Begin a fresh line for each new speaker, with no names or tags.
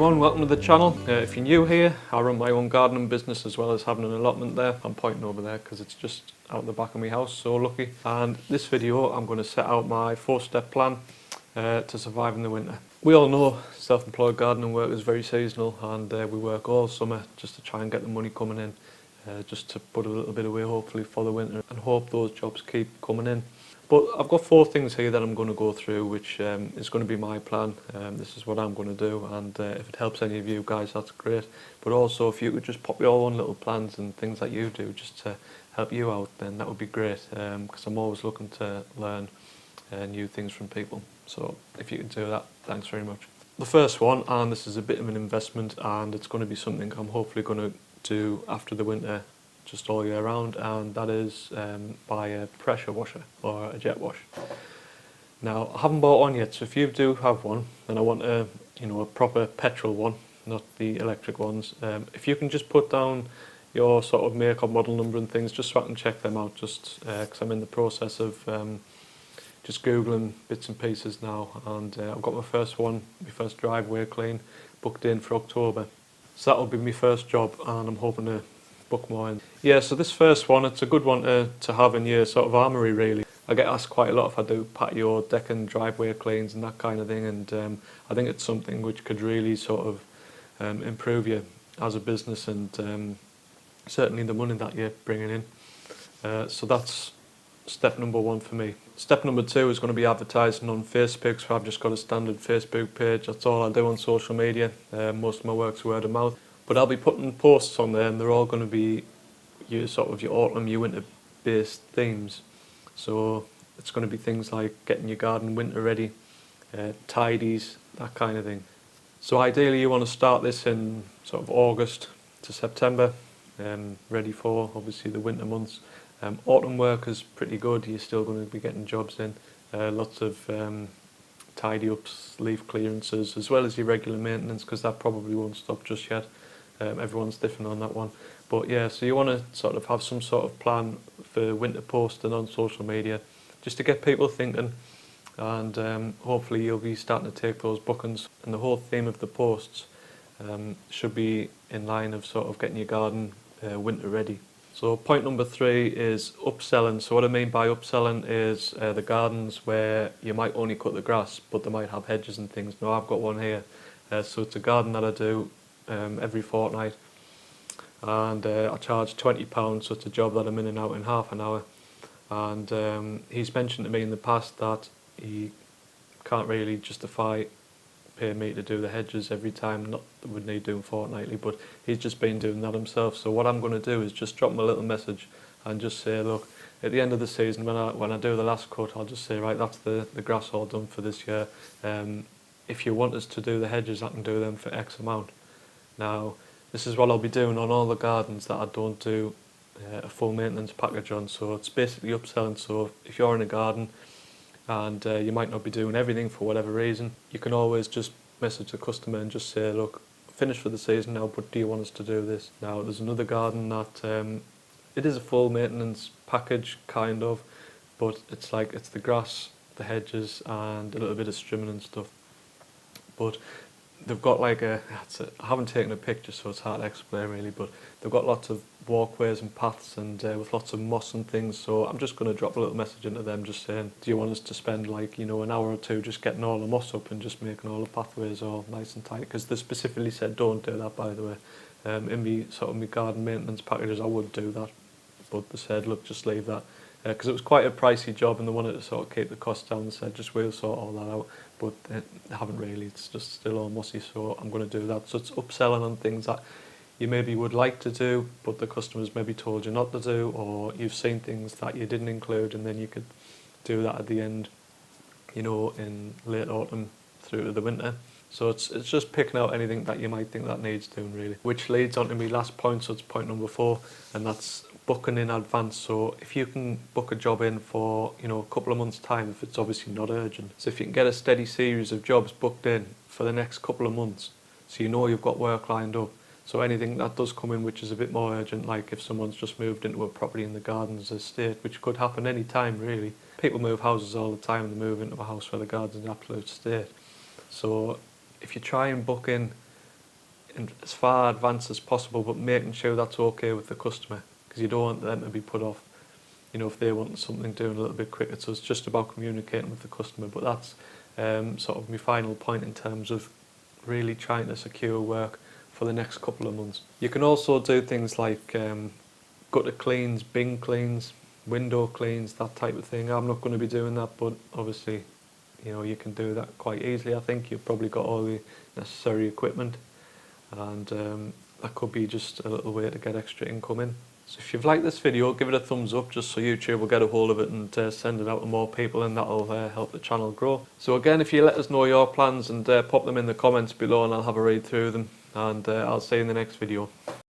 everyone, welcome to the channel. If you're new here, I run my own gardening business as well as having an allotment there. I'm pointing over there because it's just out the back of my house, so lucky. And this video I'm going to set out my 4-step plan to survive in the winter. We all know self-employed gardening work is very seasonal, and we work all summer just to try and get the money coming in, just to put a little bit away hopefully for the winter and hope those jobs keep coming in. But I've got 4 things here that I'm going to go through, which is going to be my plan. This is what I'm going to do, and if it helps any of you guys, that's great. But also, if you could just pop your own little plans and things that you do just to help you out, then that would be great, because I'm always looking to learn new things from people. So if you could do that, thanks very much. The first one, and this is a bit of an investment, and it's going to be something I'm hopefully going to do after the winter, just all year round, and that is buy a pressure washer or a jet wash. Now, I haven't bought one yet, so if you do have one, then I want a proper petrol one, not the electric ones. If you can just put down your sort of make or model number and things, just so I can check them out, just because I'm in the process of just googling bits and pieces now, and I've got my first driveway clean booked in for October. So that'll be my first job, and I'm hoping to book more in. Yeah, so this first one, it's a good one to have in your sort of armoury really. I get asked quite a lot if I do patio, deck and driveway cleans and that kind of thing, and I think it's something which could really sort of improve you as a business, and certainly the money that you're bringing in. So that's step number 1 for me. Step number 2 is going to be advertising on Facebook, so I've just got a standard Facebook page. That's all I do on social media. Most of my work's word of mouth. But I'll be putting posts on there, and they're all going to be your autumn, your winter based themes. So it's going to be things like getting your garden winter ready, tidies, that kind of thing. So ideally you want to start this in sort of August to September, ready for obviously the winter months. Autumn work is pretty good, you're still going to be getting jobs in, lots of tidy ups, leaf clearances, as well as your regular maintenance, because that probably won't stop just yet. Everyone's different on that one, but yeah, so you want to sort of have some sort of plan for winter posting on social media, just to get people thinking, and hopefully you'll be starting to take those bookings. And the whole theme of the posts should be in line of sort of getting your garden winter ready. So point number 3 is upselling. So what I mean by upselling is the gardens where you might only cut the grass, but they might have hedges and things. Now I've got one here, so it's a garden that I do every fortnight, and I charge £20, so it's a job that I'm in and out in half an hour. And he's mentioned to me in the past that he can't really justify paying me to do the hedges every time, not that we'd need doing fortnightly, but he's just been doing that himself. So what I'm going to do is just drop him a little message and just say, look, at the end of the season when I do the last cut, I'll just say, right, that's the grass all done for this year. If you want us to do the hedges, I can do them for X amount. Now, this is what I'll be doing on all the gardens that I don't do a full maintenance package on. So it's basically upselling. So if you're in a garden and you might not be doing everything for whatever reason, you can always just message the customer and just say, look, finished for the season now, but do you want us to do this? Now, there's another garden that it is a full maintenance package, kind of, but it's the grass, the hedges, and a little bit of trimming and stuff. But they've got I haven't taken a picture, so it's hard to explain really, but they've got lots of walkways and paths, and with lots of moss and things. So I'm just going to drop a little message into them just saying, do you want us to spend an hour or two just getting all the moss up and just making all the pathways all nice and tight? Because they specifically said don't do that, by the way. In my garden maintenance packages I would do that, but they said, look, just leave that, because it was quite a pricey job and they wanted to sort of keep the costs down. They said, just we'll sort all that out, but they haven't really. It's just still all mossy, so I'm going to do that. So it's upselling on things that you maybe would like to do, but the customers maybe told you not to do, or you've seen things that you didn't include, and then you could do that at the end, in late autumn through to the winter. So it's just picking out anything that you might think that needs doing really. Which leads on to my last point, so it's point number 4, and that's booking in advance. So if you can book a job in for a couple of months time, if it's obviously not urgent, so if you can get a steady series of jobs booked in for the next couple of months, so you've got work lined up. So anything that does come in which is a bit more urgent, like if someone's just moved into a property in the gardens estate, which could happen any time really. People move houses all the time, and they move into a house where the garden's an absolute state. So if you try and book in as far advanced as possible, but making sure that's okay with the customer, because you don't want them to be put off, if they want something doing a little bit quicker. So it's just about communicating with the customer. But that's sort of my final point in terms of really trying to secure work for the next couple of months. You can also do things like gutter cleans, bin cleans, window cleans, that type of thing. I'm not going to be doing that, but obviously, you can do that quite easily. I think you've probably got all the necessary equipment, and that could be just a little way to get extra income in. So if you've liked this video, give it a thumbs up just so YouTube will get a hold of it and send it out to more people, and that'll help the channel grow. So again, if you let us know your plans and pop them in the comments below, and I'll have a read through them, and I'll see you in the next video.